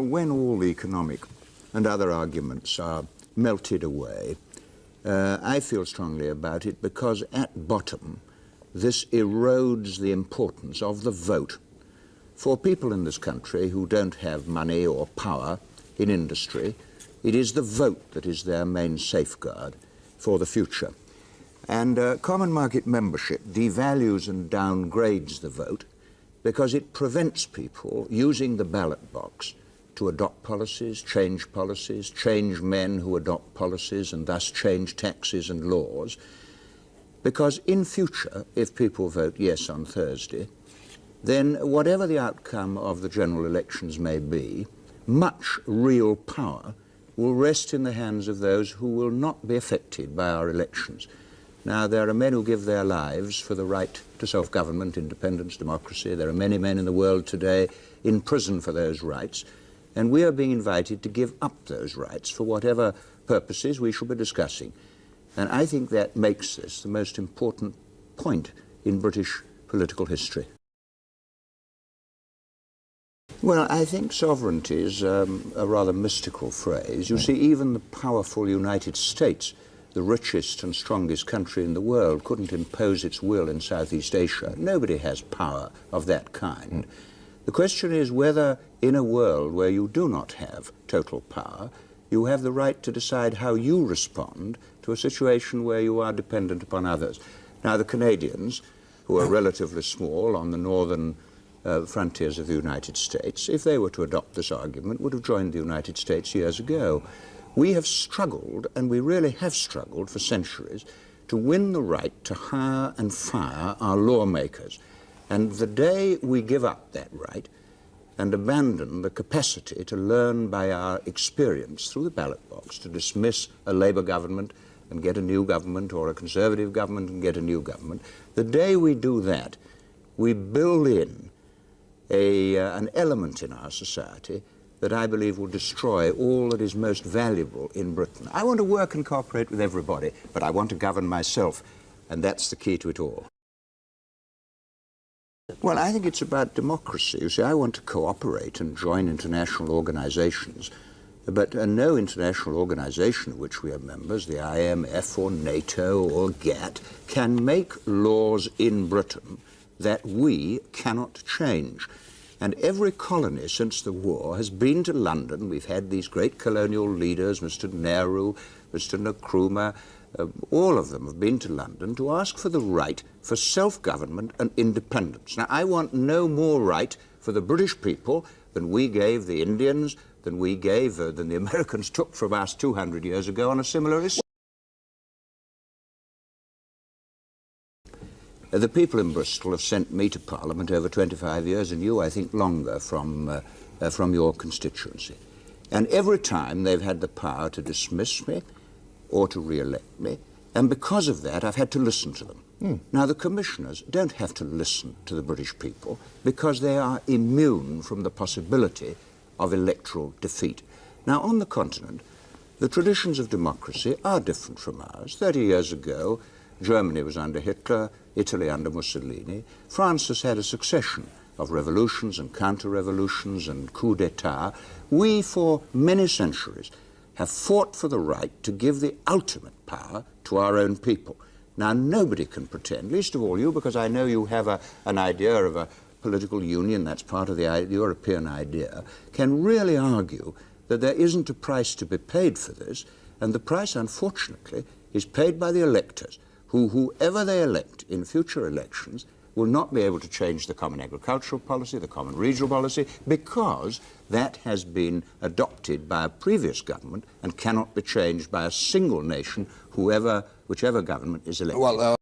When all the economic and other arguments are melted away, I feel strongly about it because at bottom this erodes the importance of the vote. For people in this country who don't have money or power in industry, it is the vote that is their main safeguard for the future. And common market membership devalues and downgrades the vote because it prevents people using the ballot box to adopt policies, change men who adopt policies and thus change taxes and laws. Because in future, if people vote yes on Thursday, then whatever the outcome of the general elections may be, much real power will rest in the hands of those who will not be affected by our elections. Now, there are men who give their lives for the right to self-government, independence, democracy. There are many men in the world today in prison for those rights, and we are being invited to give up those rights for whatever purposes we shall be discussing. And I think that makes this the most important point in British political history. Well, I think sovereignty is a rather mystical phrase. You see, even the powerful United States, the richest and strongest country in the world, couldn't impose its will in Southeast Asia. Nobody has power of that kind. The question is whether, in a world where you do not have total power, you have the right to decide how you respond to a situation where you are dependent upon others. Now, the Canadians, who are relatively small on the northern frontiers of the United States, if they were to adopt this argument, would have joined the United States years ago. We have struggled, and we really have struggled for centuries, to win the right to hire and fire our lawmakers. And the day we give up that right and abandon the capacity to learn by our experience through the ballot box, to dismiss a Labour government and get a new government, or a Conservative government and get a new government, the day we do that, we build in an element in our society that I believe will destroy all that is most valuable in Britain. I want to work and cooperate with everybody, but I want to govern myself, and that's the key to it all. Well, I think it's about democracy. You see, I want to cooperate and join international organizations, but no international organization of which we are members, the IMF or NATO or GATT, can make laws in Britain that we cannot change. And every colony since the war has been to London. We've had these great colonial leaders, Mr. Nehru, Mr. Nkrumah, all of them have been to London to ask for the right for self-government and independence. Now, I want no more right for the British people than we gave the Indians, than the Americans took from us 200 years ago on a similar issue. The people in Bristol have sent me to Parliament over 25 years, and you, I think, longer from your constituency. And every time they've had the power to dismiss me or to re-elect me, and because of that, I've had to listen to them. Now, the commissioners don't have to listen to the British people because they are immune from the possibility of electoral defeat. Now, on the continent, the traditions of democracy are different from ours. 30 years ago, Germany was under Hitler, Italy under Mussolini. France has had a succession of revolutions and counter-revolutions and coups d'etat. We, for many centuries, have fought for the right to give the ultimate power to our own people. Now, nobody can pretend, least of all you, because I know you have an idea of a political union, that's part of the European idea, can really argue that there isn't a price to be paid for this, and the price, unfortunately, is paid by the electors, whoever they elect in future elections will not be able to change the common agricultural policy, the common regional policy, because that has been adopted by a previous government and cannot be changed by a single nation, whichever government is elected. Well,